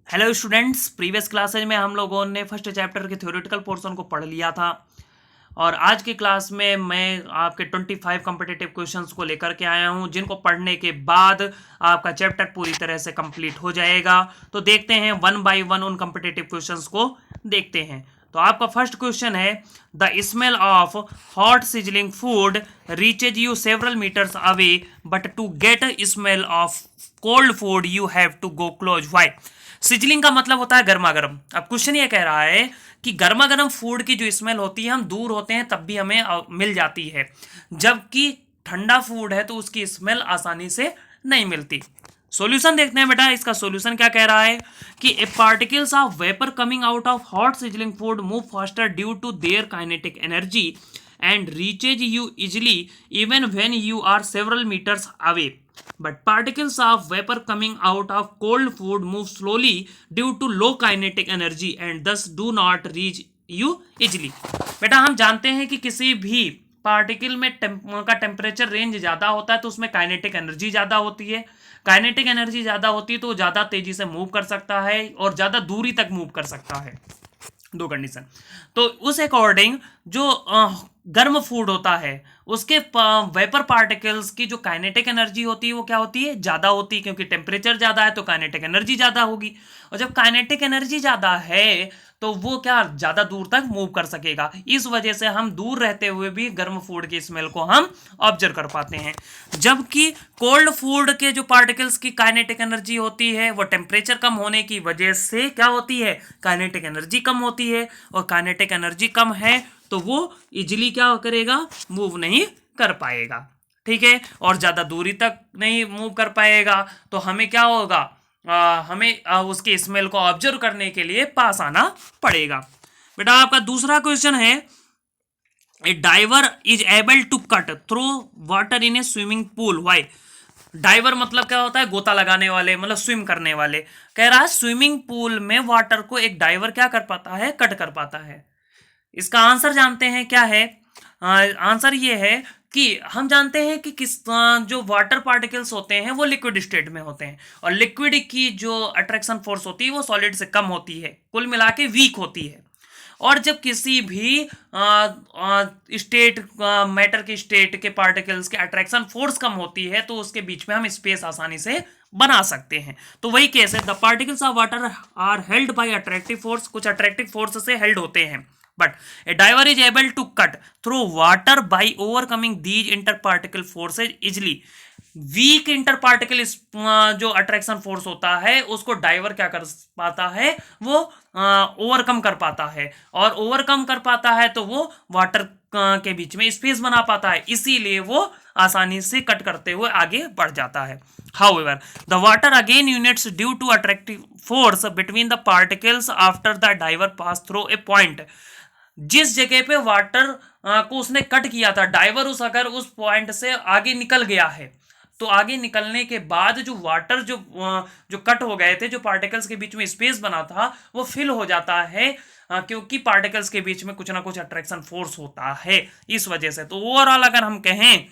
Hello students, previous classes में हम लोगों ने फर्स्ट चैप्टर के थ्योरेटिकल पोर्शन को पढ़ लिया था और आज की क्लास में मैं आपके 25 कॉम्पिटिटिव क्वेश्चंस को लेकर के आया हूं, जिनको पढ़ने के बाद आपका चैप्टर पूरी तरह से कंप्लीट हो जाएगा। तो देखते हैं वन बाय वन उन कॉम्पिटिटिव क्वेश्चंस को देखते हैं। तो आपका फर्स्ट क्वेश्चन है, the smell of hot sizzling food reaches you several metres away but to get smell of cold food you have to go close. Why? Sizzling का मतलब होता है गर्मा गर्म। अब क्वेश्चन ये कह रहा है कि गर्मा गर्म फूड की जो स्मेल होती है, हम दूर होते हैं तब भी हमें मिल जाती है, जबकि ठंडा फूड है तो उसकी स्मेल आसानी से नहीं मिलती। सॉल्यूशन देखते हैं बेटा, इसका सॉल्यूशन क्या कह रहा है कि a particles of vapour coming out of hot sizzling food move faster due to their kinetic energy and reaches you easily even when you are several metres away, but particles of vapor coming out of cold food move slowly due to low kinetic energy and thus do not reach you easily। बेटा हम जानते हैं कि किसी भी particle में का temperature range ज़्यादा होता है तो उसमें काइनेटिक एनर्जी ज़्यादा होती है। काइनेटिक एनर्जी ज़्यादा होती है तो वो ज़्यादा तेज़ी से मूव कर सकता है और ज़्यादा दूरी तक मूव कर सकता है। दो कंडीशन। तो उस अकॉर्डिंग जो गर्म फूड होता है उसके वेपर पार्टिकल्स की जो काइनेटिक एनर्जी होती है वो क्या होती है? ज़्यादा होती है, क्योंकि टेम्परेचर ज़्यादा है तो काइनेटिक एनर्जी ज़्यादा होगी। और जब काइनेटिक एनर्जी ज़्यादा है तो वो क्या ज़्यादा दूर तक मूव कर सकेगा। इस वजह से हम दूर रहते हुए भी गर्म फूड की स्मेल को हम ऑब्जर्व कर पाते हैं, जबकि कोल्ड फूड के जो पार्टिकल्स की काइनेटिक एनर्जी होती है वो टेम्परेचर कम होने की वजह से क्या होती है? काइनेटिक एनर्जी कम होती है, और काइनेटिक एनर्जी कम है तो वो इजिली क्या करेगा? मूव नहीं कर पाएगा। ठीक है, और ज़्यादा दूरी तक नहीं मूव कर पाएगा तो हमें क्या होगा? हमें उसके स्मेल को ऑब्जर्व करने के लिए पास आना पड़ेगा। बेटा आपका दूसरा क्वेश्चन है, a diver is able to cut through water in a swimming pool. Why? Diver मतलब क्या होता है? गोता लगाने वाले, मतलब स्विम करने वाले। कह रहा है स्विमिंग पूल में वाटर को एक डाइवर क्या कर पाता है? कट कर पाता है। इसका आंसर जानते हैं क्या है? आंसर ये है कि हम जानते हैं कि जो वाटर पार्टिकल्स होते हैं वो लिक्विड स्टेट में होते हैं, और लिक्विड की जो अट्रैक्शन फोर्स होती है वो सॉलिड से कम होती है, कुल मिला के वीक होती है। और जब किसी भी स्टेट मैटर के स्टेट के पार्टिकल्स के अट्रैक्शन फोर्स कम होती है तो उसके बीच में हम स्पेस आसानी से बना सकते हैं। तो वही केस है, the particles of water are held by attractive force. कुछ अट्रैक्टिव फोर्स से हेल्ड होते हैं, but a diver is able to cut through water by overcoming these interparticle forces easily। Weak interparticle जो अट्रैक्शन फोर्स होता है उसको driver क्या कर पाता है? वो ओवरकम कर पाता है, और ओवरकम कर पाता है तो वो वाटर के बीच में स्पेस बना पाता है, इसीलिए वो आसानी से कट करते हुए आगे बढ़ जाता है। However, the water again units due to attractive force between the particles after the diver pass through a point। जिस जगह पे वाटर को उसने कट किया था, डाइवर अगर उस पॉइंट से आगे निकल गया है तो आगे निकलने के बाद जो वाटर जो कट हो गए थे, जो पार्टिकल्स के बीच में स्पेस बना था वो फिल हो जाता है, क्योंकि पार्टिकल्स के बीच में कुछ ना कुछ अट्रैक्शन फोर्स होता है इस वजह से। तो ओवरऑल अगर हम कहें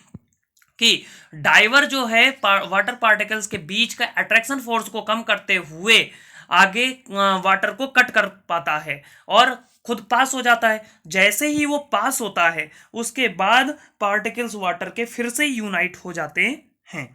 कि डाइवर जो है वाटर पार्टिकल्स के बीच का अट्रैक्शन फोर्स को कम करते हुए आगे वाटर को कट कर पाता है और खुद पास हो जाता है। जैसे ही वो पास होता है उसके बाद पार्टिकल्स वाटर के फिर से यूनाइट हो जाते हैं।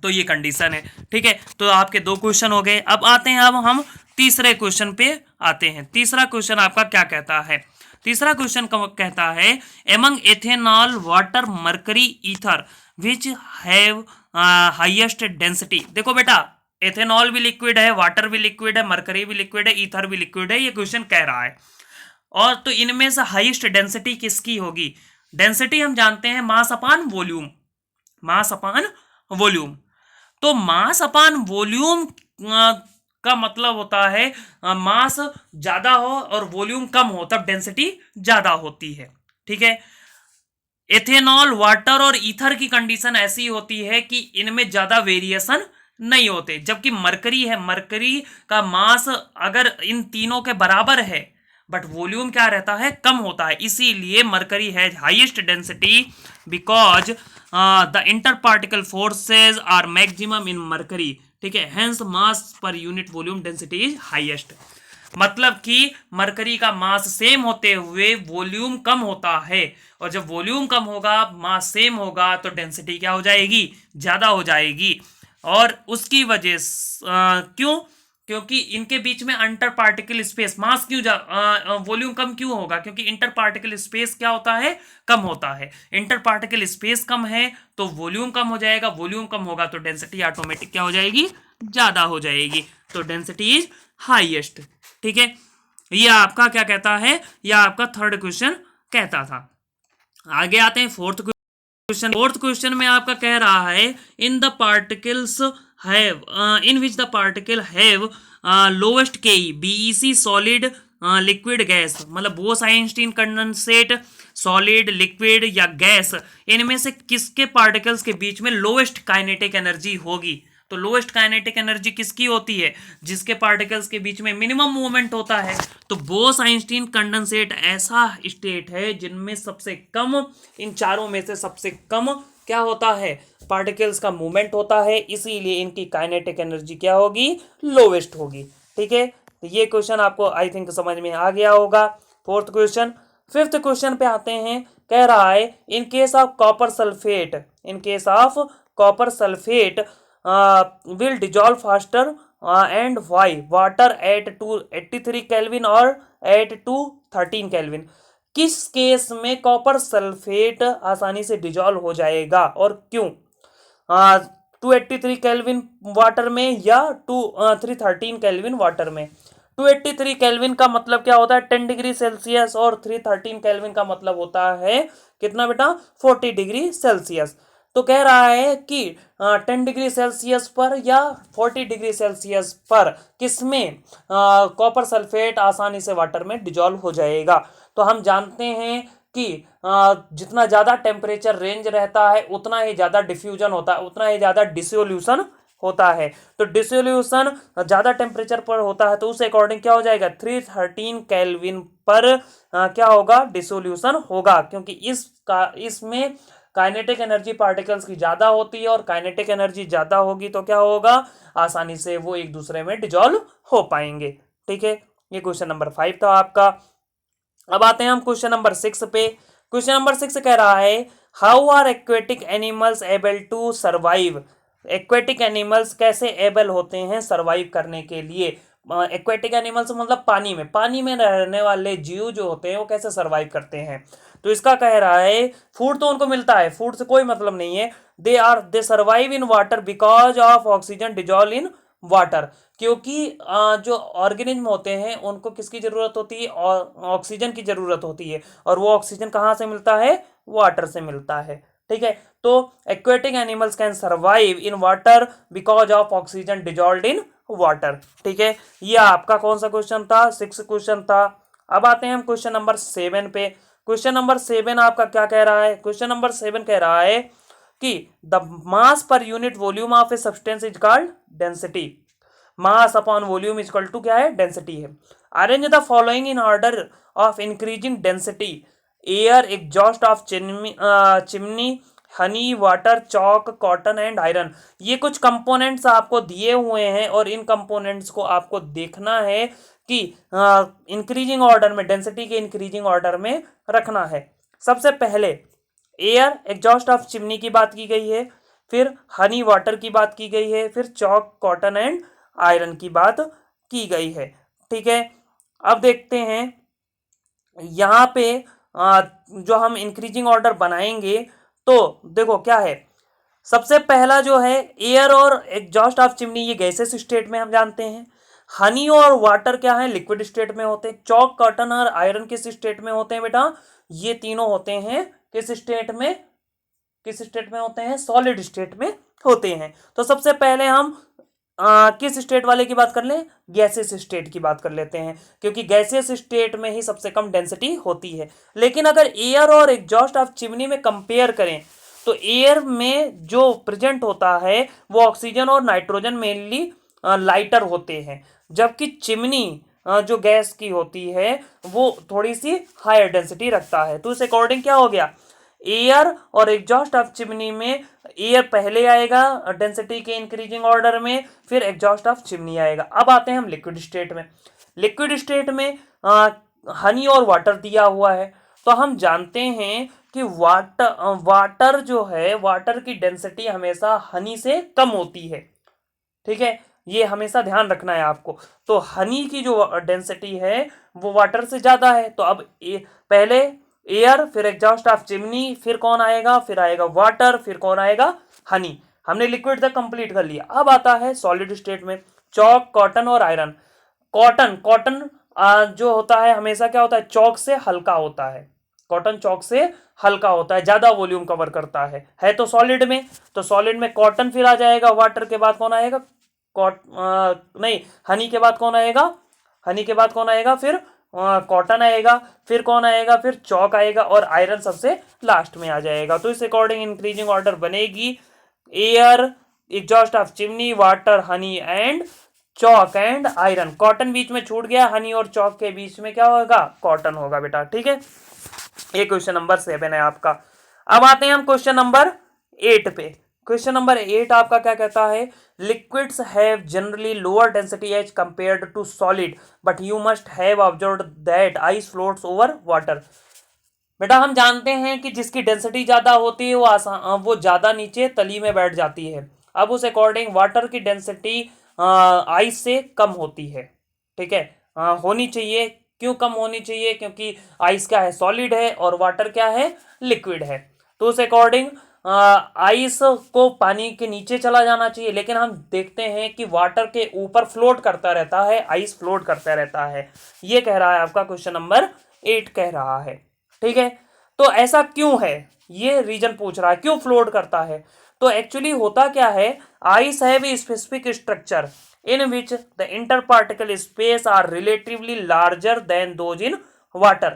तो ये कंडीशन है। ठीक है, तो आपके दो क्वेश्चन हो गए। अब आते हैं, अब हम तीसरे क्वेश्चन पे आते हैं। तीसरा क्वेश्चन आपका क्या कहता है? तीसरा क्वेश्चन कहता है, among ethanol water mercury ether which have highest density. देखो बेटा, एथेनॉल भी लिक्विड है, वाटर भी लिक्विड है, मरकरी भी लिक्विड है, ईथर भी लिक्विड है, ये क्वेश्चन कह रहा है। और तो इनमें से हाईएस्ट डेंसिटी किसकी होगी? डेंसिटी हम जानते हैं मास अपान वॉल्यूम, मास अपान वॉल्यूम। तो मास अपान वॉल्यूम का मतलब होता है मास ज्यादा हो और वॉल्यूम कम हो तब डेंसिटी ज्यादा होती है। ठीक है, एथेनॉल, वाटर और ईथर की कंडीशन ऐसी होती है कि इनमें ज्यादा वेरिएशन नहीं होते, जबकि मरकरी है, मरकरी का मास अगर इन तीनों के बराबर है बट वॉल्यूम क्या रहता है? कम होता है, इसीलिए mercury has highest density because the interparticle forces are maximum in mercury. ठीक है, hence mass per unit volume density is highest. मतलब कि मरकरी का मास सेम होते हुए वॉल्यूम कम होता है, और जब वॉल्यूम कम होगा मास सेम होगा तो डेंसिटी क्या हो जाएगी, ज्यादा हो जाएगी। और उसकी वजह क्यों, क्योंकि इनके बीच में अंतर पार्टिकल स्पेस मास क्यों वॉल्यूम कम क्यों होगा, क्योंकि इंटर पार्टिकल स्पेस क्या होता है, कम होता है। इंटर पार्टिकल स्पेस कम है तो वॉल्यूम कम हो जाएगा, वॉल्यूम कम होगा तो डेंसिटी ऑटोमेटिक क्या हो जाएगी, ज्यादा हो जाएगी, तो डेंसिटी इज हाईएस्ट। ठीक है, ये आपका क्या कहता है, यह आपका थर्ड क्वेश्चन कहता था। आगे आते हैं फोर्थ क्वेश्चन। फोर्थ क्वेश्चन में आपका कह रहा है in the particles have in which the particle have lowest के बीईसी सॉलिड लिक्विड गैस, मतलब Bose Einstein condensate solid liquid या गैस, इनमें से किसके पार्टिकल्स के बीच में लोवेस्ट काइनेटिक एनर्जी होगी। तो लोएस्ट काइनेटिक एनर्जी किसकी होती है, जिसके पार्टिकल्स के बीच में मिनिमम मूवमेंट होता है। तो बोस आइंस्टीन कंडेंसेट ऐसा स्टेट है जिनमें सबसे कम, इन चारों में से सबसे कम क्या होता है, पार्टिकल्स का मूवमेंट होता है, इसीलिए इनकी काइनेटिक एनर्जी क्या होगी, लोवेस्ट होगी। ठीक है, तो ये क्वेश्चन आपको आई थिंक समझ में आ गया होगा, फोर्थ क्वेश्चन। फिफ्थ क्वेश्चन पे आते हैं, कह रहा है in case of copper sulphate, in case of copper sulphate will dissolve faster and why water at 283 Kelvin और at 213 Kelvin। किस केस में कॉपर सल्फेट आसानी से डिजॉल्व हो जाएगा और क्यों, 283 केल्विन वाटर में या 313 केल्विन वाटर में। 283 केल्विन का मतलब क्या होता है, 10 डिग्री सेल्सियस, और 313 केल्विन का मतलब होता है कितना बेटा, 40 डिग्री सेल्सियस। तो कह रहा है कि 10 डिग्री सेल्सियस पर या 40 डिग्री सेल्सियस पर किसमें कॉपर सल्फेट आसानी से वाटर में डिजॉल्व हो जाएगा। तो हम जानते हैं कि जितना ज़्यादा टेम्परेचर रेंज रहता है उतना ही ज़्यादा डिफ्यूजन होता है, उतना ही ज़्यादा डिसोल्यूशन होता है। तो डिसोल्यूशन ज़्यादा टेम्परेचर पर होता है तो उस अकॉर्डिंग क्या हो जाएगा, 313 केल्विन पर क्या होगा, डिसोल्यूशन होगा, क्योंकि इसमें काइनेटिक एनर्जी पार्टिकल्स की ज़्यादा होती है, और काइनेटिक एनर्जी ज़्यादा होगी तो क्या होगा, आसानी से वो एक दूसरे में डिजॉल्व हो पाएंगे। ठीक है, ये क्वेश्चन नंबर 5 था आपका। अब आते हैं हम क्वेश्चन नंबर 6 पे। क्वेश्चन नंबर 6 कह रहा है how are aquatic animals able to survive. Aquatic animals कैसे एबल होते हैं सर्वाइव करने के लिए। एक्वेटिक एनिमल्स मतलब पानी में रहने वाले जीव जो होते हैं वो कैसे सर्वाइव करते हैं। तो इसका कह रहा है फूड तो उनको मिलता है, फूड से कोई मतलब नहीं है, दे survive in water because of oxygen dissolve in water. क्योंकि जो ऑर्गेनिज्म होते हैं उनको किसकी जरूरत होती है, ऑक्सीजन की जरूरत होती है, और वो ऑक्सीजन कहाँ से मिलता है, वाटर से मिलता है। ठीक है, तो aquatic animals can survive in water because of oxygen dissolve in water. ठीक है, ये आपका कौन सा क्वेश्चन था, 6 क्वेश्चन था। अब आते हैं हम क्वेश्चन नंबर 7 पे। क्वेश्चन नंबर 7 आपका क्या कह रहा है, क्वेश्चन नंबर 7 कह रहा है कि the mass per unit volume of a substance is called density. Mass upon volume is equal to क्या है, डेंसिटी है। Arrange the following in order of increasing density, air, exhaust of chimney, honey, water, chalk, cotton and iron. ये कुछ components आपको दिए हुए हैं और इन कंपोनेंट्स को आपको देखना है कि इंक्रीजिंग ऑर्डर में, डेंसिटी के इंक्रीजिंग ऑर्डर में रखना है। सबसे पहले एयर, एग्जॉस्ट ऑफ चिमनी की बात की गई है, फिर हनी, वाटर की बात की गई है, फिर चॉक, कॉटन एंड आयरन की बात की गई है। ठीक है, अब देखते हैं यहाँ पे जो हम इंक्रीजिंग ऑर्डर बनाएंगे तो देखो क्या है। सबसे पहला जो है एयर और एग्जॉस्ट ऑफ चिमनी, ये गैसेस स्टेट में हम जानते हैं। हनी और वाटर क्या है, लिक्विड स्टेट में होते हैं। चॉक, कॉटन और आयरन किस स्टेट में होते हैं बेटा, ये तीनों होते हैं किस स्टेट में, किस स्टेट में होते हैं, सॉलिड स्टेट में होते हैं। तो सबसे पहले हम किस स्टेट वाले की बात कर लें, गैसेस स्टेट की बात कर लेते हैं, क्योंकि गैसेस स्टेट में ही सबसे कम डेंसिटी होती है। लेकिन अगर एयर और एग्जॉस्ट ऑफ चिमनी में कंपेयर करें तो एयर में जो प्रेजेंट होता है वो ऑक्सीजन और नाइट्रोजन मेनली लाइटर होते हैं, जबकि चिमनी जो गैस की होती है वो थोड़ी सी हायर डेंसिटी रखता है। तो इस अकॉर्डिंग क्या हो गया, एयर और एग्जॉस्ट ऑफ चिमनी में एयर पहले आएगा डेंसिटी के इंक्रीजिंग ऑर्डर में, फिर एग्जॉस्ट ऑफ चिमनी आएगा। अब आते हैं हम लिक्विड स्टेट में। लिक्विड स्टेट में हनी और वाटर दिया हुआ है, तो हम जानते हैं कि वाटर जो है, वाटर की डेंसिटी हमेशा हनी से कम होती है। ठीक है, ये हमेशा ध्यान रखना है आपको। तो हनी की जो डेंसिटी है वो वाटर से ज्यादा है। तो अब पहले एयर, फिर एग्जॉस्ट ऑफ चिमनी, फिर कौन आएगा, फिर आएगा वाटर, फिर कौन आएगा, हनी। हमने लिक्विड तक कंप्लीट कर लिया। अब आता है सॉलिड स्टेट में, चॉक, कॉटन और आयरन। कॉटन कॉटन जो होता है हमेशा क्या होता है, चौक से हल्का होता है। कॉटन चौक से हल्का होता है, ज्यादा वॉल्यूम कवर करता है तो सॉलिड में। तो सॉलिड में कॉटन फिर आ जाएगा, वाटर के बाद कौन आएगा, नहीं, हनी के बाद कौन आएगा, हनी के बाद कौन आएगा, फिर कॉटन आएगा, फिर कौन आएगा, फिर चौक आएगा, और आयरन सबसे लास्ट में आ जाएगा। तो इस अकॉर्डिंग इंक्रीजिंग ऑर्डर बनेगी air, exhaust of chimney, water, honey and chalk and iron. Cotton बीच में छूट गया, हनी और चौक के बीच में क्या होगा, कॉटन होगा बेटा। ठीक है, ये क्वेश्चन नंबर 7 है आपका। अब आते हैं हम क्वेश्चन नंबर 8 पे। क्वेश्चन नंबर 8 आपका क्या कहता है, liquids have generally lower density as compared to solid, but you must have observed that ice floats over water. बेटा हम जानते हैं कि जिसकी डेंसिटी ज्यादा होती है वो ज्यादा नीचे तली में बैठ जाती है। अब उस अकॉर्डिंग वाटर की डेंसिटी आइस से कम होती है। ठीक है, होनी चाहिए। क्यों कम होनी चाहिए, क्योंकि आइस क्या है, सॉलिड है, और वाटर क्या है, लिक्विड है। तो उस अकॉर्डिंग आइस को पानी के नीचे चला जाना चाहिए, लेकिन हम देखते हैं कि वाटर के ऊपर फ्लोट करता रहता है, आइस फ्लोट करता रहता है। ये कह रहा है आपका क्वेश्चन नंबर 8 कह रहा है। ठीक है, तो ऐसा क्यों है, ये रीजन पूछ रहा है, क्यों फ्लोट करता है। तो एक्चुअली होता क्या है, ice have a specific structure in which the interparticle space are relatively larger than those in water।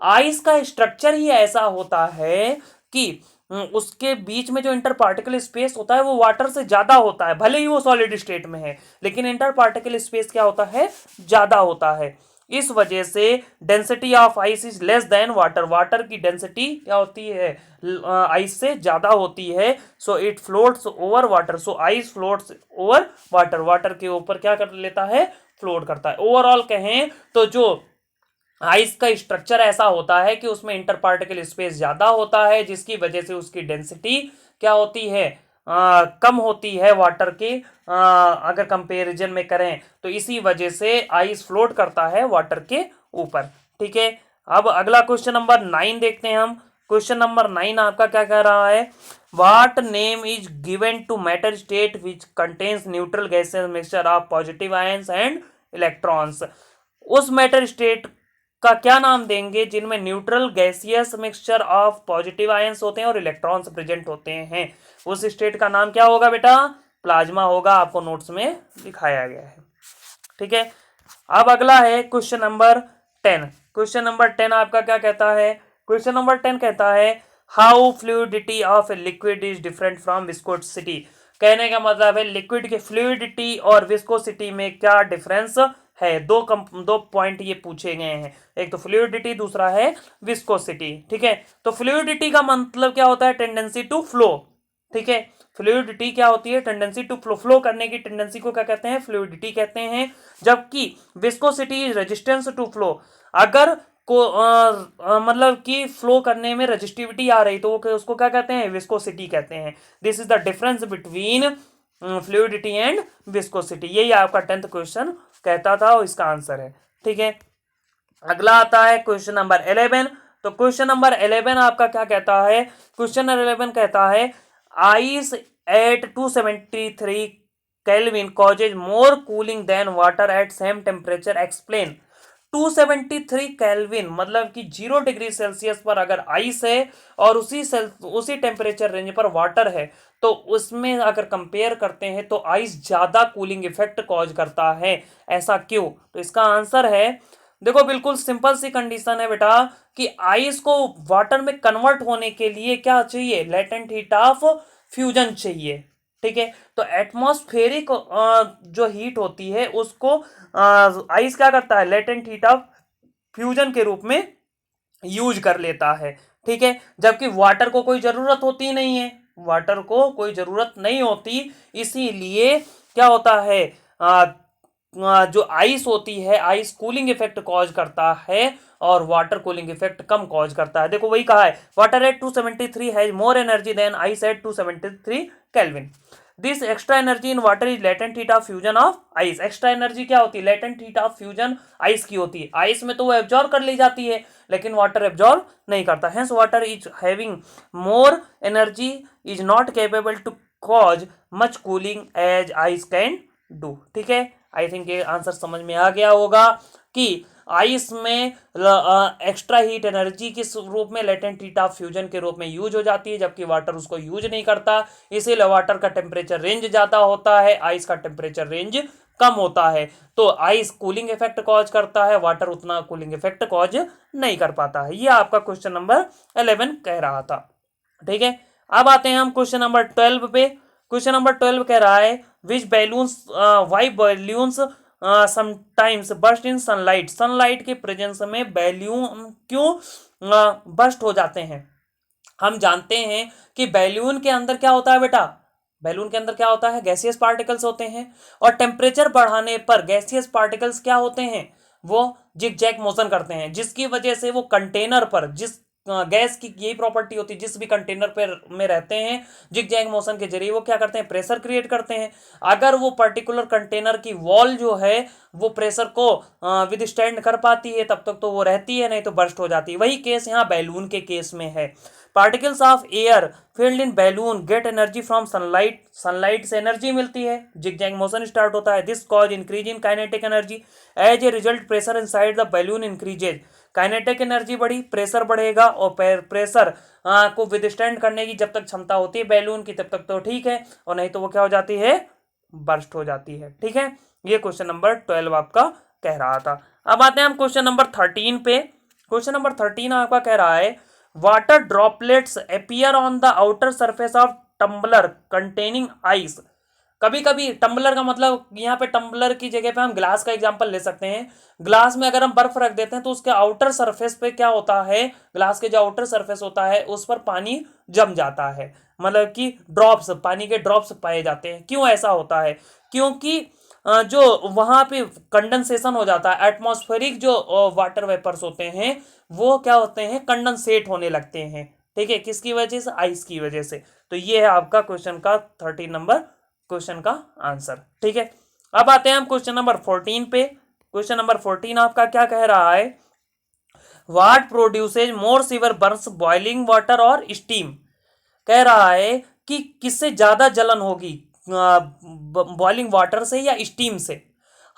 Ice का स्ट्रक्चर ही ऐसा होता है कि उसके बीच में जो इंटर पार्टिकल स्पेस होता है वो वाटर से ज्यादा होता है, भले ही वो सॉलिड स्टेट में है, लेकिन इंटर पार्टिकल स्पेस क्या होता है, ज्यादा होता है। इस वजह से density of ice is less than water. Water की डेंसिटी क्या होती है, आइस से ज्यादा होती है। So it floats over water. So ice floats over water. Water के ऊपर क्या कर लेता है, फ्लोट करता है। ओवरऑल कहें तो जो आइस का स्ट्रक्चर ऐसा होता है कि उसमें इंटर पार्टिकल स्पेस ज्यादा होता है, जिसकी वजह से उसकी डेंसिटी क्या होती है, कम होती है वाटर की। अगर कंपैरिजन में करें तो इसी वजह से आइस फ्लोट करता है वाटर के ऊपर। ठीक है, अब अगला क्वेश्चन नंबर 9 देखते हैं हम। क्वेश्चन नंबर 9 आपका क्या कह रहा है, what name is given to matter state which contains neutral gases mixture of positive ions and electrons. उस मैटर स्टेट का क्या नाम देंगे जिनमें neutral gaseous mixture of positive ions होते हैं और इलेक्ट्रॉन्स प्रेजेंट होते हैं। उस स्टेट का नाम क्या होगा बेटा, प्लाज्मा होगा, आपको नोट्स में दिखाया गया है। ठीक है, अब अगला है क्वेश्चन नंबर 10। क्वेश्चन नंबर 10 आपका क्या कहता है, क्वेश्चन नंबर 10 कहता है how fluidity of a liquid is different from viscosity. कहने का मतलब है लिक्विड के फ्लूइडिटी और विस्कोसिटी में क्या डिफरेंस है। दो पॉइंट ये पूछे गए हैं, एक तो फ्लूइडिटी, दूसरा है विस्कोसिटी। ठीक है, तो फ्लूइडिटी का मतलब क्या होता है, टेंडेंसी टू फ्लो। ठीक है, फ्लूइडिटी क्या होती है, टेंडेंसी टू फ्लो, फ्लो करने की टेंडेंसी को क्या कहते हैं, फ्लूइडिटी कहते हैं। जबकि viscosity is resistance to flow. अगर को मतलब कि फ्लो करने में रेजिस्टिविटी आ रही तो वो उसको क्या कहते हैं, विस्कोसिटी कहते हैं। This is the difference between fluidity and viscosity. यही आपका 10th क्वेश्चन कहता था और इसका आंसर है। ठीक है, अगला आता है क्वेश्चन नंबर 11। तो क्वेश्चन नंबर 11 आपका क्या कहता है, क्वेश्चन नंबर 11 कहता है ice at 273 kelvin causes more cooling than water at same temperature, explain. 273 kelvin मतलब कि 0 डिग्री सेल्सियस पर अगर आइस है और उसी टेम्परेचर रेंज पर वाटर है, तो उसमें अगर कंपेयर करते हैं तो आइस ज्यादा कूलिंग इफेक्ट कॉज करता है। ऐसा क्यों, तो इसका आंसर है, देखो बिल्कुल सिंपल सी कंडीशन है बेटा कि आइस को वाटर में कन्वर्ट होने के लिए क्या चाहिए, लेटेंट हीट ऑफ फ्यूजन चाहिए। ठीक है, तो एटमॉस्फेरिक जो हीट होती है उसको आइस क्या करता है, लेटेंट हीट ऑफ फ्यूजन के रूप में यूज कर लेता है। ठीक है, जबकि वाटर को कोई जरूरत होती नहीं है, वाटर को कोई जरूरत नहीं होती, इसीलिए क्या होता है, जो आइस होती है, आइस कूलिंग इफेक्ट कॉज करता है और वाटर कूलिंग इफेक्ट कम कॉज करता है। देखो वही कहा है, water at 273 has more energy than ice at 273 kelvin. This extra energy in water is latent heat of fusion of ice. Extra energy क्या होती है, latent heat of fusion ice की होती है। आइस में तो वो एब्जॉर्ब कर ली जाती है, लेकिन वाटर एब्जॉर्ब नहीं करता। Hence water is having more energy is not capable to cause much cooling as ice can do. ठीक है, आई थिंक ये आंसर समझ में आ गया होगा कि आइस में एक्स्ट्रा हीट एनर्जी किस रूप में, लेटेंट हीट ऑफ फ्यूजन के रूप में यूज हो जाती है, जबकि वाटर उसको यूज नहीं करता। इसीलिए वाटर का टेम्परेचर रेंज ज्यादा होता है, आइस का टेम्परेचर रेंज कम होता है। तो आइस कूलिंग इफेक्ट कॉज करता है, वाटर उतना कूलिंग इफेक्ट कॉज नहीं कर पाता है। ये आपका क्वेश्चन नंबर 11 कह रहा था। ठीक है, अब आते हैं हम क्वेश्चन नंबर 12 पे। क्वेश्चन नंबर 12 कह रहा है which balloons why balloons sometimes burst in sunlight. Sunlight के प्रेजेंस में बैलून क्यों बर्स्ट हो जाते हैं। हम जानते हैं कि बैलून के अंदर क्या होता है बेटा, बैलून के अंदर क्या होता है, गैसियस पार्टिकल्स होते हैं, और टेम्परेचर बढ़ाने पर गैसियस पार्टिकल्स क्या होते हैं, वो जिग जैग मोशन करते हैं, जिसकी वजह से वो कंटेनर पर, जिस गैस की यही प्रॉपर्टी होती है, जिस भी कंटेनर पर में रहते हैं, जिग जैग मोशन के जरिए वो क्या करते हैं, प्रेशर क्रिएट करते हैं। अगर वो पर्टिकुलर कंटेनर की वॉल जो है वो प्रेशर को विदस्टैंड कर पाती है तब तक तो वो रहती है, नहीं तो बर्स्ट हो जाती है। वही केस यहाँ बैलून के केस में है। Particles of air filled in balloon get energy from sunlight. Sunlight से एनर्जी मिलती है, जिग जैग मोशन स्टार्ट होता है। This cause increase in kinetic energy as a result pressure inside the balloon increases. Kinetic energy बढ़ी, pressure बढ़ेगा, और pressure को withstand करने की जब तक क्षमता होती है बैलून की तब तक तो ठीक है, और नहीं तो वो क्या हो जाती है, बर्स्ट हो जाती है। ठीक है, ये क्वेश्चन नंबर 12 आपका कह रहा था। अब आते हैं हम क्वेश्चन नंबर 13 पे। क्वेश्चन नंबर 13 आपका कह रहा है water droplets appear on the outer surface of tumbler containing ice. कभी कभी टम्बलर का मतलब, यहाँ पे टम्बलर की जगह पे हम ग्लास का एग्जांपल ले सकते हैं। ग्लास में अगर हम बर्फ रख देते हैं तो उसके आउटर सरफेस पे क्या होता है, ग्लास के जो आउटर सरफेस होता है उस पर पानी जम जाता है, मतलब कि ड्रॉप्स, पानी के ड्रॉप्स पाए जाते हैं। क्यों ऐसा होता है, क्योंकि जो वहां पे कंडेंसेशन हो जाता है, एटमॉस्फेरिक जो वाटर वेपर्स होते हैं वो क्या होते हैं, कंडेंसेट होने लगते हैं। ठीक है, किसकी वजह से, आइस की वजह से। तो ये है आपका क्वेश्चन का 13 नंबर क्वेश्चन का आंसर। ठीक है, अब आते हैं हम क्वेश्चन नंबर 14 पे। क्वेश्चन नंबर 14 आपका क्या कह रहा है, what produces more sewer Burns, boiling water और स्टीम। कह रहा है कि किससे ज्यादा जलन होगी, बॉइलिंग वाटर से या स्टीम से।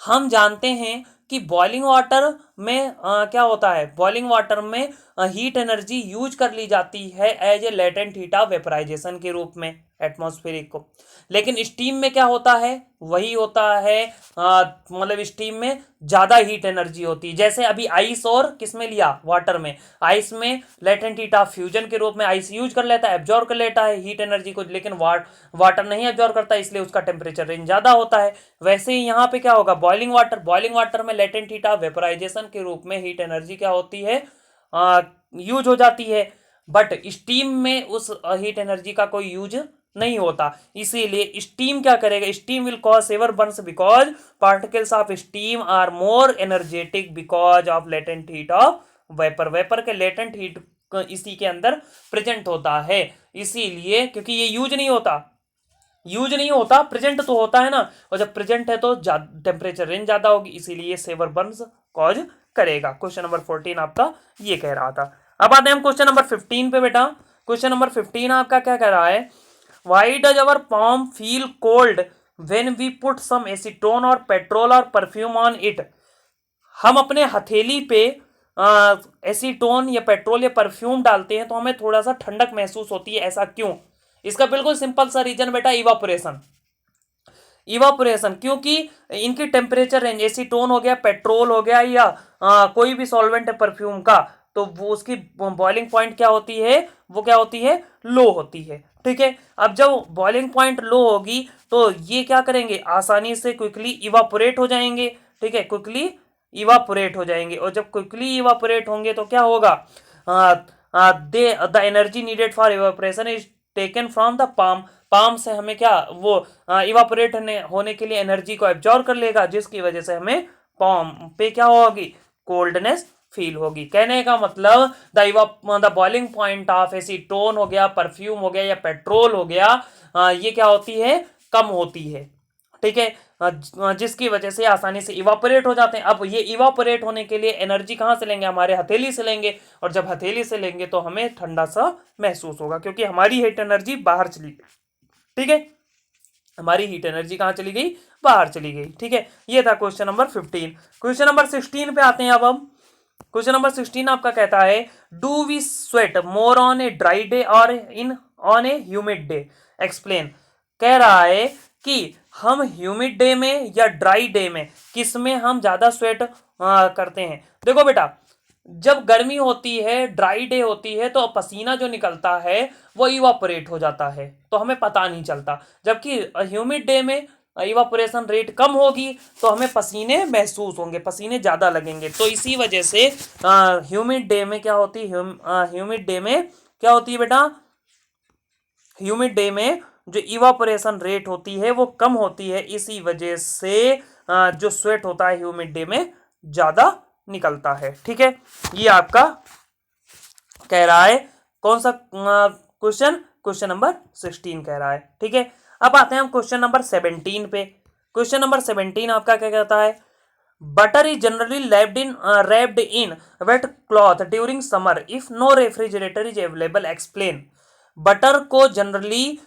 हम जानते हैं कि बॉइलिंग वाटर में क्या होता है, बॉइलिंग वाटर में हीट एनर्जी यूज कर ली जाती है as a latent heat of vaporisation के रूप में एटमॉस्फेरिक को। लेकिन स्टीम में क्या होता है, वही होता है, मतलब स्टीम में ज्यादा हीट एनर्जी होती है। जैसे अभी आइस और किसमें लिया, वाटर में। आइस में लेटेंट हीट ऑफ फ्यूजन के रूप में आइस यूज कर लेता है, एब्जॉर्ब कर लेता है हीट एनर्जी को, लेकिन वाटर नहीं एब्जॉर्ब करता, इसलिए उसका टेम्परेचर रेंज ज्यादा होता है। वैसे ही यहाँ पे क्या होगा, बॉइलिंग वाटर, बॉइलिंग वाटर में लेटेंट हीट ऑफ वेपराइजेशन के रूप में हीट एनर्जी क्या होती है, यूज हो जाती है। बट स्टीम में उस हीट एनर्जी का कोई यूज नहीं होता, इसीलिए स्टीम क्या करेगा, steam will cause severe burns because particles of steam are more energetic because of latent heat of vapour. Vapour के लेटेंट हीट इसी के अंदर प्रेजेंट होता है, इसीलिए क्योंकि ये यूज नहीं होता, प्रेजेंट तो होता है ना, और जब प्रेजेंट है तो टेम्परेचर रेंज ज्यादा होगी, इसीलिए सेवर बर्न्स कॉज करेगा। क्वेश्चन नंबर 14 आपका ये कह रहा था। अब आते हैं हम क्वेश्चन नंबर 15 पे बेटा। क्वेश्चन नंबर 15 आपका क्या कह रहा है, why does our palm feel cold when we put some acetone और पेट्रोल और परफ्यूम ऑन इट। हम अपने हथेली पे एसीटोन या पेट्रोल या परफ्यूम डालते हैं तो हमें थोड़ा सा ठंडक महसूस होती है, ऐसा क्यों। इसका बिल्कुल सिंपल सा रीजन बेटा, इवापोरेशन, क्योंकि इनकी टेम्परेचर रेंज, एसीटोन हो गया, पेट्रोल हो गया, या कोई भी सॉल्वेंट है परफ्यूम का, तो वो उसकी बॉइलिंग पॉइंट क्या होती है, वो क्या होती है, लो होती है। ठीक है, अब जब बॉइलिंग पॉइंट लो होगी तो ये क्या करेंगे, आसानी से क्विकली इवापोरेट हो जाएंगे। ठीक है, क्विकली इवापोरेट हो जाएंगे, और जब क्विकली इवापोरेट होंगे तो क्या होगा, they the energy needed for evaporation is taken from the palm. Palm से हमें क्या वो इवापोरेट होने के लिए एनर्जी को एब्जॉर्ब कर लेगा, जिसकी वजह से हमें पाम पे क्या होगी, कोल्डनेस फील होगी। कहने का मतलब the boiling point of acetone हो गया, परफ्यूम हो गया या पेट्रोल हो गया, ये क्या होती है, कम होती है। ठीक है, जिसकी वजह से आसानी से इवापोरेट हो जाते हैं। अब ये इवापोरेट होने के लिए एनर्जी कहां से लेंगे, हमारे हथेली से लेंगे, और जब हथेली से लेंगे तो हमें ठंडा सा महसूस होगा, क्योंकि हमारी हीट एनर्जी बाहर चली गई। ठीक है, हमारी हीट एनर्जी कहां चली गई, बाहर चली गई। ठीक है, ये था क्वेश्चन नंबर 15। क्वेश्चन नंबर 16 पे आते हैं अब हम। क्वेश्चन नंबर 16 आपका कहता है, do we sweat more on a dry day और in on a humid day, explain. कह रहा है कि हम ह्यूमिड डे में या ड्राई डे में किस में हम ज्यादा स्वेट करते हैं। देखो बेटा, जब गर्मी होती है, ड्राई डे होती है, तो पसीना जो निकलता है वो इवापोरेट हो जाता है, तो हमें पता नहीं चलता। जबकि ह्यूमिड डे में इवापोरेशन रेट कम होगी तो हमें पसीने महसूस होंगे, पसीने ज्यादा लगेंगे। तो इसी वजह से ह्यूमिड डे में क्या होती है, ह्यूमिड डे में क्या होती है बेटा, ह्यूमिड डे में जो इवापोरेशन रेट होती है वो कम होती है, इसी वजह से जो स्वेट होता है ह्यूमिड डे में ज्यादा निकलता है। ठीक है, ये आपका कह रहा है कौन सा क्वेश्चन, क्वेश्चन नंबर 16 कह रहा है। ठीक है, अब आते हैं हम क्वेश्चन नंबर 17 पे। क्वेश्चन नंबर 17 आपका क्या कहता है, butter is generally wrapped in wet cloth during summer if no refrigerator is available, explain। Butter को जनरली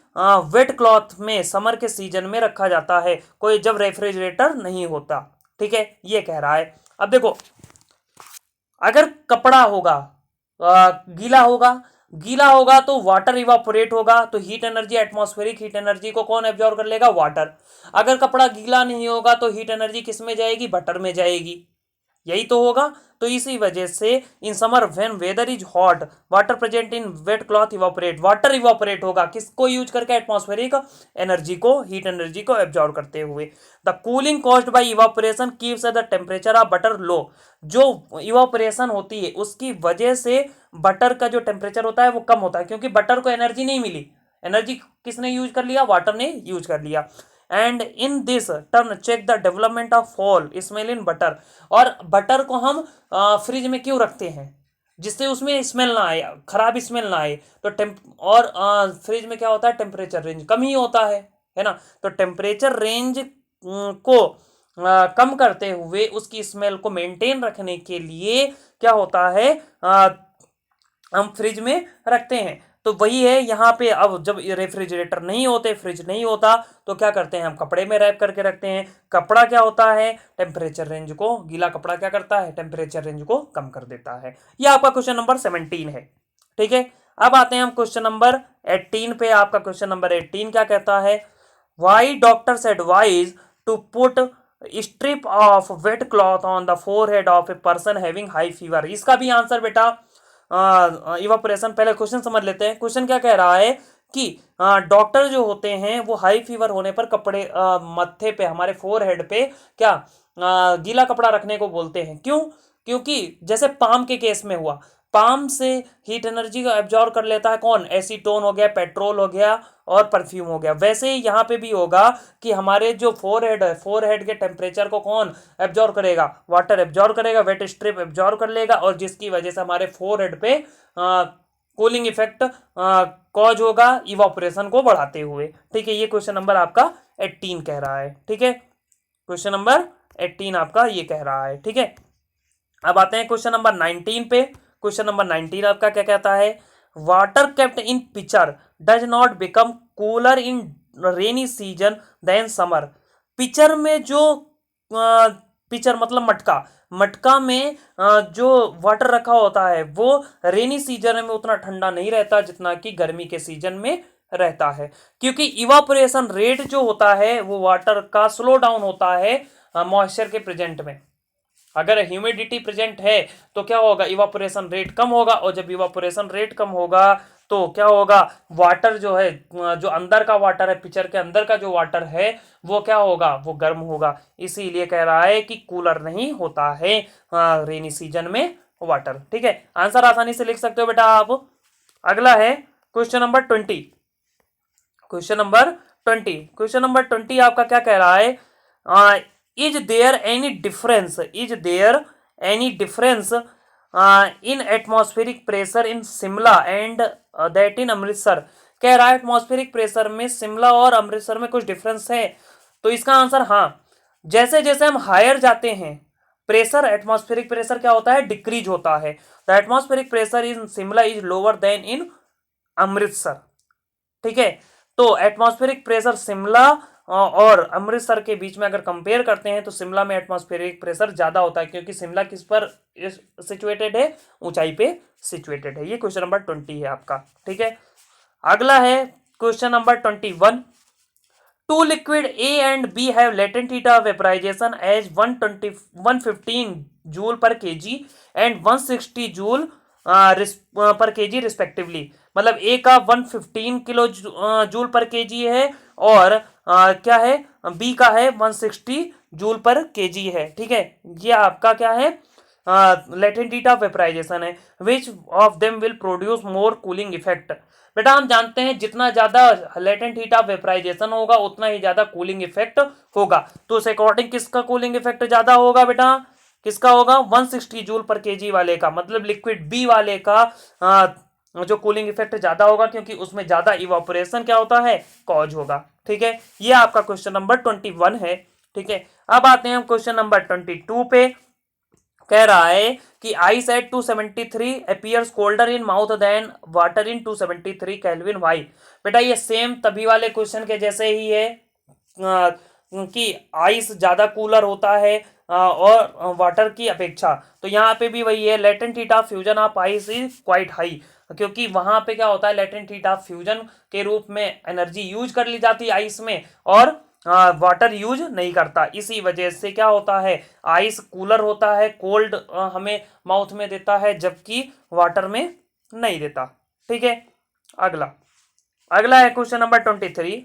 वेट क्लॉथ में समर के सीजन में रखा जाता है, कोई जब रेफ्रिजरेटर नहीं होता। ठीक है, ये कह रहा है। अब देखो, अगर कपड़ा होगा गीला होगा तो वाटर इवापोरेट होगा, तो heat energy, atmospheric heat energy को कौन एब्जॉर्ब कर लेगा, वाटर। अगर कपड़ा गीला नहीं होगा तो हीट एनर्जी किस में जाएगी, बटर में जाएगी, यही तो होगा। तो इसी वजह से in summer when weather is hot water present in wet cloth evaporate, water evaporate होगा किसको यूज करके, एटमॉस्फेरिक एनर्जी को, हीट एनर्जी को एब्जॉर्ब करते हुए। The cooling caused by evaporation keeps the temperature of butter low, जो evaporation होती है उसकी वजह से बटर का जो टेम्परेचर होता है वो कम होता है, क्योंकि बटर को एनर्जी नहीं मिली, एनर्जी किसने यूज कर लिया, वाटर ने यूज कर लिया। And in this turn check the development of foul smell in butter, और बटर को हम फ्रिज में क्यों रखते हैं, जिससे उसमें स्मेल ना आए, खराब स्मेल ना आए। तो और फ्रिज में क्या होता है, टेम्परेचर रेंज कम ही होता है ना। तो टेम्परेचर रेंज को कम करते हुए उसकी स्मेल को मेंटेन रखने के लिए क्या होता है, हम फ्रिज में रखते हैं। तो वही है यहाँ पे, अब जब रेफ्रिजरेटर नहीं होते, फ्रिज नहीं होता, तो क्या करते हैं, हम कपड़े में रैप करके रखते हैं। कपड़ा क्या होता है, टेम्परेचर रेंज को, गीला कपड़ा क्या करता है, टेम्परेचर रेंज को कम कर देता है। ये आपका क्वेश्चन नंबर 17 है। ठीक है, अब आते हैं हम क्वेश्चन नंबर 18 पे। आपका क्वेश्चन नंबर 18 क्या कहता है, why doctors advise to put strip of wet cloth on the forehead of a person having high fever. इसका भी आंसर बेटा इवापोरेशन, पहले क्वेश्चन समझ लेते हैं। क्वेश्चन क्या कह रहा है कि डॉक्टर जो होते हैं वो हाई फीवर होने पर कपड़े मत्थे पे, हमारे फोरहेड पे क्या गीला कपड़ा रखने को बोलते हैं। क्यों, क्योंकि जैसे पाम के केस में हुआ, पाम से हीट एनर्जी को एब्जॉर्ब कर लेता है कौन, एसीटोन हो गया, पेट्रोल हो गया और परफ्यूम हो गया। वैसे ही यहाँ पे भी होगा कि हमारे जो फोरहेड है, फोरहेड के टेम्परेचर को कौन एब्जॉर्ब करेगा, वाटर एब्जॉर्ब करेगा, वेट स्ट्रिप एब्जॉर्ब कर लेगा, और जिसकी वजह से हमारे फोरहेड पे कूलिंग इफेक्ट कॉज होगा इवापोरेशन को बढ़ाते हुए। ठीक है, ये क्वेश्चन नंबर आपका 18 कह रहा है। ठीक है, क्वेश्चन नंबर 18 आपका ये कह रहा है। ठीक है, अब आते हैं क्वेश्चन नंबर 19 पे। क्वेश्चन नंबर 19 आपका क्या कहता है, water kept in pitcher does not become cooler in rainy season than summer. Pitcher में जो पिचर मतलब मटका, मटका में जो वाटर रखा होता है वो रेनी सीजन में उतना ठंडा नहीं रहता जितना कि गर्मी के सीजन में रहता है, क्योंकि इवापोरेशन रेट जो होता है वो वाटर का स्लो डाउन होता है मॉइस्चर के प्रेजेंट में। अगर ह्यूमिडिटी प्रेजेंट है तो क्या होगा, इवापोरेशन रेट कम होगा, और जब इवापोरेशन रेट कम होगा तो क्या होगा, वाटर जो है, जो अंदर का वाटर है, पिक्चर के अंदर का जो वाटर है वो क्या होगा, वो गर्म होगा। इसीलिए कह रहा है कि कूलर नहीं होता है रेनी सीजन में वाटर। ठीक है, आंसर आसानी से लिख सकते हो बेटा आप। अगला है question number 20। Question number 20, question number 20 आपका क्या कह रहा है, is there any difference, is there any difference in atmospheric pressure in Shimla and that in Amritsar. कह रहा है एटमॉस्फेरिक प्रेशर में शिमला और अमृतसर में कुछ डिफरेंस है। तो इसका आंसर हाँ, जैसे जैसे हम हायर जाते हैं प्रेशर, एटमॉस्फेरिक प्रेशर क्या होता है, डिक्रीज होता है। The atmospheric pressure in Shimla is lower than in Amritsar. ठीक है, तो एटमॉस्फेरिक प्रेशर शिमला और अमृतसर के बीच में अगर कंपेयर करते हैं तो शिमला में एटमॉस्फेरिक प्रेशर ज्यादा होता है, क्योंकि शिमला किस पर सिचुएटेड है, ऊंचाई पे सिचुएटेड है। ये क्वेश्चन नंबर 20 है आपका। ठीक है, अगला है question number 21। Two liquid A and B have latent heat of vaporisation as 115 joule per KG and 160 joule per KG respectively. मतलब ए का 115 किलो जूल पर केजी है और क्या है, बी का है 160 जूल पर केजी है। ठीक है, ये आपका क्या है, लेटेंट हीट ऑफ वेपराइजेशन है। Which of them will produce more cooling effect. बेटा हम जानते हैं जितना ज्यादा लेटेंट हीट ऑफ वेपराइजेशन होगा उतना ही ज्यादा कूलिंग इफेक्ट होगा। तो उस अकॉर्डिंग किसका कूलिंग इफेक्ट ज्यादा होगा बेटा, किसका होगा, 160 जूल पर केजी वाले का, मतलब लिक्विड बी वाले का जो कूलिंग इफेक्ट ज्यादा होगा, क्योंकि उसमें ज्यादा इवापोरेशन क्या होता है, कॉज होगा। ठीक है, ये आपका क्वेश्चन नंबर 21 है। ठीक है, अब आते हैं हम क्वेश्चन नंबर 22 पे। कह रहा है कि ice at 273 appears colder in mouth than water in 273 kelvin. Why. बेटा ये सेम तभी वाले क्वेश्चन के जैसे ही है कि आइस ज्यादा कूलर होता है और वाटर की अपेक्षा। तो यहाँ पे भी वही है, latent heat of fusion of ice is quite high, क्योंकि वहां पे क्या होता है, लेटेंट हीट ऑफ फ्यूजन के रूप में एनर्जी यूज कर ली जाती है आइस में और वाटर यूज नहीं करता। इसी वजह से क्या होता है, आइस कूलर होता है, कोल्ड हमें माउथ में देता है, जबकि वाटर में नहीं देता। ठीक है, अगला अगला है क्वेश्चन नंबर 23।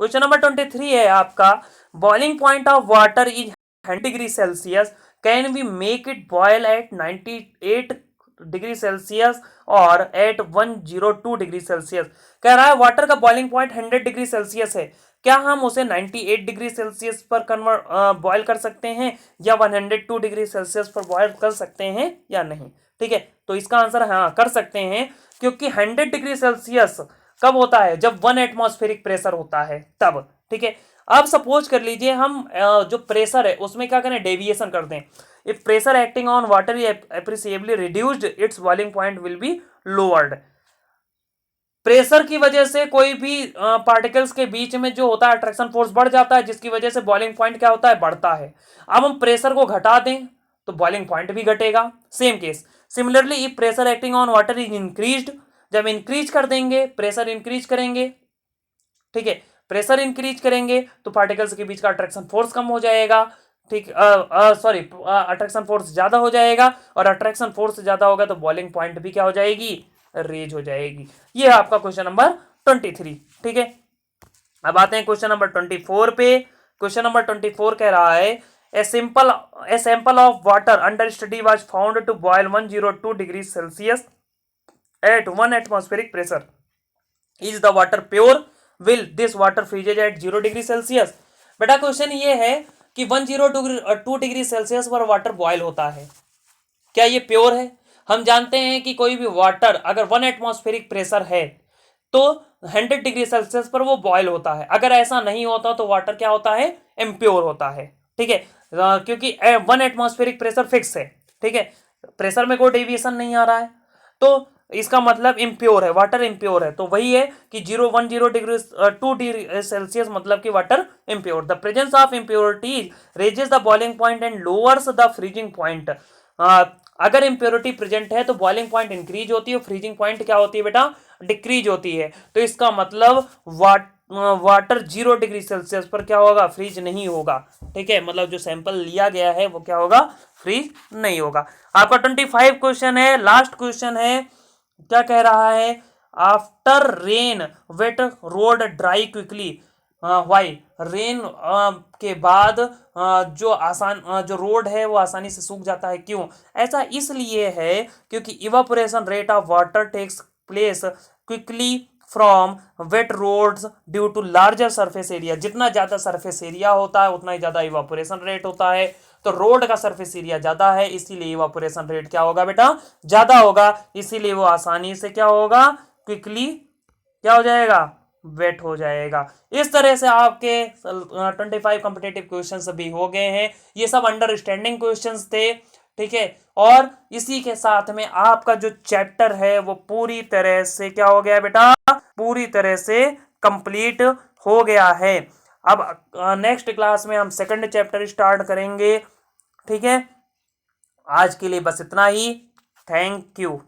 क्वेश्चन नंबर 23 है आपका, boiling point of water is 100 degree Celsius, can we make it boil at 98 degree Celsius और एट 102 डिग्री सेल्सियस। कह रहा है वाटर का बॉइलिंग पॉइंट 100 डिग्री सेल्सियस है, क्या हम उसे 98 डिग्री सेल्सियस पर कन्वर्ट बॉयल कर सकते हैं या 102 डिग्री सेल्सियस पर बॉयल कर सकते हैं या नहीं। ठीक है, तो इसका आंसर हाँ कर सकते हैं, क्योंकि 100 डिग्री सेल्सियस कब होता है, जब 1 एटमॉस्फेरिक प्रेशर होता है तब। ठीक है, अब सपोज कर लीजिए हम जो प्रेशर है उसमें क्या करें, डेविएशन कर दें। If pressure acting on water is appreciably reduced, its boiling point will be lowered. Pressure की वजह से कोई भी पार्टिकल्स के बीच में जो होता है अट्रैक्शन फोर्स बढ़ जाता है, जिसकी वजह से बॉइलिंग पॉइंट क्या होता है, बढ़ता है। अब हम प्रेशर को घटा दें तो बॉइलिंग पॉइंट भी घटेगा। Same case similarly if pressure acting on water is increased, जब इंक्रीज कर देंगे, प्रेशर इंक्रीज करेंगे, ठीक है, प्रेशर इंक्रीज करेंगे तो पार्टिकल्स के बीच का अट्रैक्शन फोर्स कम हो जाएगा। ठीक, सॉरी, अट्रैक्शन फोर्स ज्यादा हो जाएगा, और अट्रैक्शन फोर्स ज्यादा होगा तो बॉइलिंग पॉइंट भी क्या हो जाएगी, रेज हो जाएगी। ये है आपका क्वेश्चन नंबर 23। ठीक है, अब आते हैं क्वेश्चन नंबर 24 पे। क्वेश्चन नंबर 24 कह रहा है, a sample of water under study was found to boil 102 degree Celsius at 1 atmospheric pressure, is the water pure, will this water freezes at 0 degree Celsius. बेटा क्वेश्चन ये है कि 102 degree Celsius पर water boil होता है, क्या ये pure है। हम जानते हैं कि कोई भी वाटर अगर 1 एटमॉस्फेरिक प्रेशर है तो 100 डिग्री सेल्सियस पर वो बॉयल होता है। अगर ऐसा नहीं होता तो वाटर क्या होता है, इम्प्योर होता है। ठीक है, क्योंकि 1 एटमॉस्फेरिक प्रेशर फिक्स है। ठीक है, प्रेशर में कोई डेविएशन नहीं आ रहा है, तो इसका मतलब इम्प्योर है, वाटर इम्प्योर है। तो वही है कि 010 डिग्री 2 डिग्री सेल्सियस मतलब कि water impure. The presence of impurities raises the boiling point and lowers the freezing point. अगर इम्प्योरिटी प्रेजेंट है तो बॉइलिंग पॉइंट इंक्रीज होती है, फ्रीजिंग पॉइंट क्या होती है बेटा, डिक्रीज होती है। तो इसका मतलब वाटर 0 डिग्री सेल्सियस पर क्या होगा, फ्रीज नहीं होगा। ठीक है, मतलब जो सैंपल लिया गया है वो क्या होगा, फ्रीज नहीं होगा। आपका 25 क्वेश्चन है, लास्ट क्वेश्चन है। क्या कह रहा है, after rain wet road dry quickly, why rain के बाद जो रोड है वो आसानी से सूख जाता है, क्यों? ऐसा इसलिए है क्योंकि evaporation rate of water takes place quickly from wet roads due to larger surface area. जितना ज्यादा सरफेस एरिया होता है उतना ही ज्यादा इवापोरेशन रेट होता है। तो रोड का सरफेस एरिया ज्यादा है, इसीलिए इवापोरेशन रेट क्या होगा बेटा? ज्यादा होगा। इसीलिए वो आसानी से क्या होगा? क्विकली क्या हो जाएगा? वेट हो जाएगा। इस तरह से आपके 25 कॉम्पिटेटिव क्वेश्चंस भी हो गए हैं। ये सब अंडरस्टैंडिंग क्वेश्चंस थे, ठीक है। और इसी के साथ में आपका जो चैप्टर है वो पूरी तरह से क्या हो गया बेटा? पूरी तरह से कंप्लीट हो गया है। अब नेक्स्ट क्लास में हम सेकंड चैप्टर स्टार्ट करेंगे, ठीक है। आज के लिए बस इतना ही। Thank you.